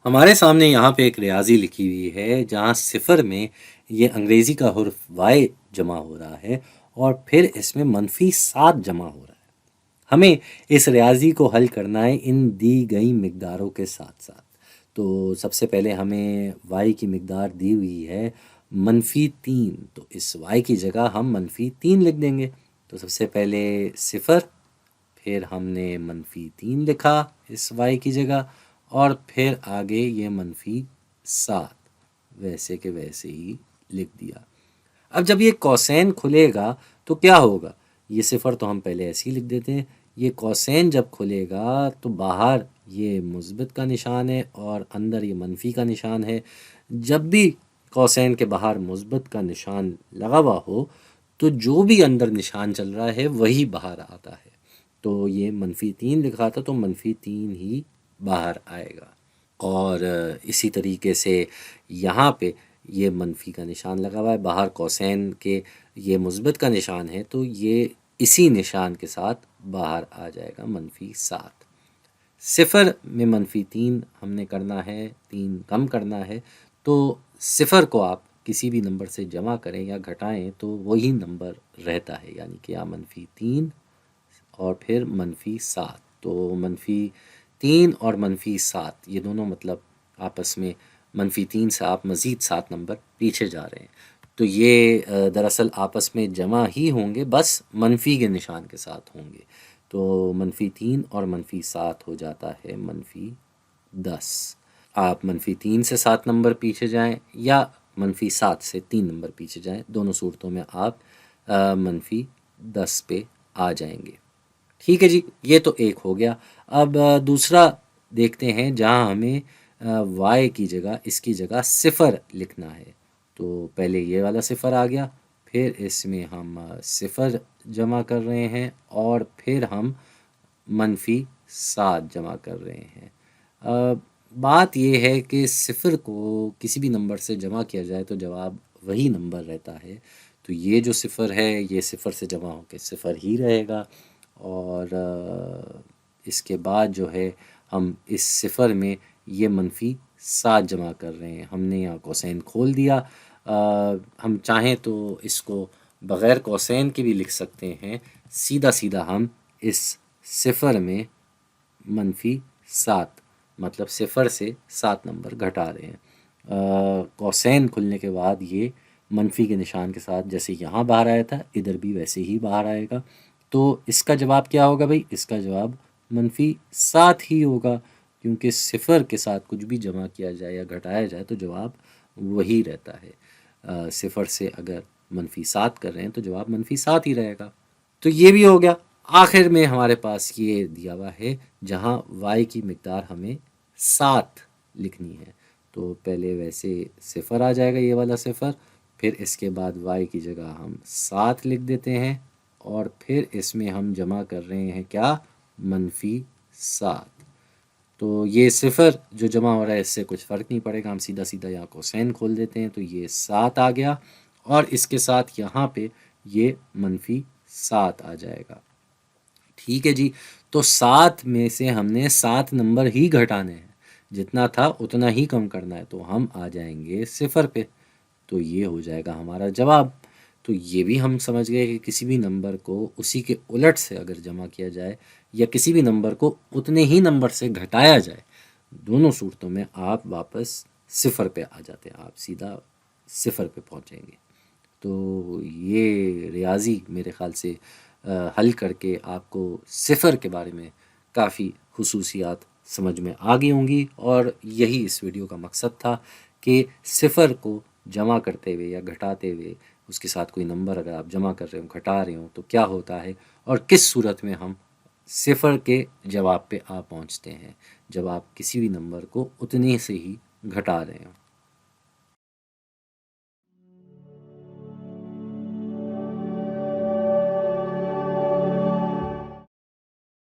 ہمارے سامنے یہاں پہ ایک ریاضی لکھی ہوئی ہے جہاں صفر میں یہ انگریزی کا حرف وائی جمع ہو رہا ہے اور پھر اس میں -7 جمع ہو رہا ہے۔ ہمیں اس ریاضی کو حل کرنا ہے ان دی گئی مقداروں کے ساتھ ساتھ۔ تو سب سے پہلے ہمیں وائی کی مقدار دی ہوئی ہے -3، تو اس وائی کی جگہ ہم -3 لکھ دیں گے۔ تو سب سے پہلے صفر، پھر ہم نے -3 لکھا اس وائی کی جگہ، اور پھر آگے یہ -7 ویسے کے ویسے ہی لکھ دیا۔ اب جب یہ کوسین کھلے گا تو کیا ہوگا؟ یہ صفر تو ہم پہلے ایسے ہی لکھ دیتے ہیں، یہ کوسین جب کھلے گا تو باہر یہ مثبت کا نشان ہے اور اندر یہ منفی کا نشان ہے۔ جب بھی کوسین کے باہر مثبت کا نشان لگا ہوا ہو تو جو بھی اندر نشان چل رہا ہے وہی باہر آتا ہے۔ تو یہ -3 لکھا تھا تو -3 ہی باہر آئے گا۔ اور اسی طریقے سے یہاں پہ یہ منفی کا نشان لگا ہوا ہے، باہر کوسین کے یہ مثبت کا نشان ہے تو یہ اسی نشان کے ساتھ باہر آ جائے گا -7۔ صفر میں -3 ہم نے کرنا ہے، 3 کم کرنا ہے، تو صفر کو آپ کسی بھی نمبر سے جمع کریں یا گھٹائیں تو وہی نمبر رہتا ہے، یعنی کہ -3 اور پھر -7۔ تو -3 اور -7 یہ دونوں مطلب آپس میں -3 سے آپ مزید 7 نمبر پیچھے جا رہے ہیں، تو یہ دراصل آپس میں جمع ہی ہوں گے، بس منفی کے نشان کے ساتھ ہوں گے۔ تو -3 اور -7 ہو جاتا ہے -10۔ آپ -3 سے 7 نمبر پیچھے جائیں یا -7 سے 3 نمبر پیچھے جائیں، دونوں صورتوں میں آپ -10 پہ آ جائیں گے۔ ٹھیک ہے جی، یہ تو ایک ہو گیا۔ اب دوسرا دیکھتے ہیں جہاں ہمیں وائی کی جگہ اس کی جگہ صفر لکھنا ہے۔ تو پہلے یہ والا صفر آ گیا، پھر اس میں ہم صفر جمع کر رہے ہیں اور پھر ہم -7 جمع کر رہے ہیں۔ بات یہ ہے کہ صفر کو کسی بھی نمبر سے جمع کیا جائے تو جواب وہی نمبر رہتا ہے، تو یہ جو صفر ہے یہ صفر سے جمع ہو کے صفر ہی رہے گا، اور اس کے بعد جو ہے ہم اس صفر میں یہ -7 جمع کر رہے ہیں۔ ہم نے یہاں کوسین کھول دیا، ہم چاہیں تو اس کو بغیر کوسین کے بھی لکھ سکتے ہیں، سیدھا سیدھا ہم اس صفر میں -7 مطلب صفر سے 7 نمبر گھٹا رہے ہیں۔ کوسین کھلنے کے بعد یہ منفی کے نشان کے ساتھ جیسے یہاں باہر آیا تھا ادھر بھی ویسے ہی باہر آئے گا، تو اس کا جواب کیا ہوگا بھائی؟ اس کا جواب -7 ہی ہوگا، کیونکہ صفر کے ساتھ کچھ بھی جمع کیا جائے یا گھٹایا جائے تو جواب وہی رہتا ہے۔ صفر سے اگر -7 کر رہے ہیں تو جواب -7 ہی رہے گا۔ تو یہ بھی ہو گیا۔ آخر میں ہمارے پاس یہ دیا ہوا ہے جہاں وائی کی مقدار ہمیں 7 لکھنی ہے، تو پہلے ویسے صفر آ جائے گا، یہ والا صفر، پھر اس کے بعد وائی کی جگہ ہم 7 لکھ دیتے ہیں، اور پھر اس میں ہم جمع کر رہے ہیں کیا؟ -7۔ تو یہ صفر جو جمع ہو رہا ہے اس سے کچھ فرق نہیں پڑے گا، ہم سیدھا سیدھا یہاں کوسین کھول دیتے ہیں، تو یہ 7 آ گیا، اور اس کے ساتھ یہاں پہ یہ -7 آ جائے گا۔ ٹھیک ہے جی، تو 7 میں سے ہم نے 7 نمبر ہی گھٹانے ہیں، جتنا تھا اتنا ہی کم کرنا ہے، تو ہم آ جائیں گے صفر پہ، تو یہ ہو جائے گا ہمارا جواب۔ تو یہ بھی ہم سمجھ گئے کہ کسی بھی نمبر کو اسی کے الٹ سے اگر جمع کیا جائے یا کسی بھی نمبر کو اتنے ہی نمبر سے گھٹایا جائے، دونوں صورتوں میں آپ واپس صفر پہ آ جاتے ہیں، آپ سیدھا صفر پہ پہنچیں گے۔ تو یہ ریاضی میرے خیال سے حل کر کے آپ کو صفر کے بارے میں کافی خصوصیات سمجھ میں آ گئی ہوں گی، اور یہی اس ویڈیو کا مقصد تھا کہ صفر کو جمع کرتے ہوئے یا گھٹاتے ہوئے اس کے ساتھ کوئی نمبر اگر آپ جمع کر رہے ہوں گھٹا رہے ہوں تو کیا ہوتا ہے، اور کس صورت میں ہم صفر کے جواب پہ پہنچتے ہیں جب آپ کسی بھی نمبر کو اتنے سے ہی گھٹا رہے ہوں۔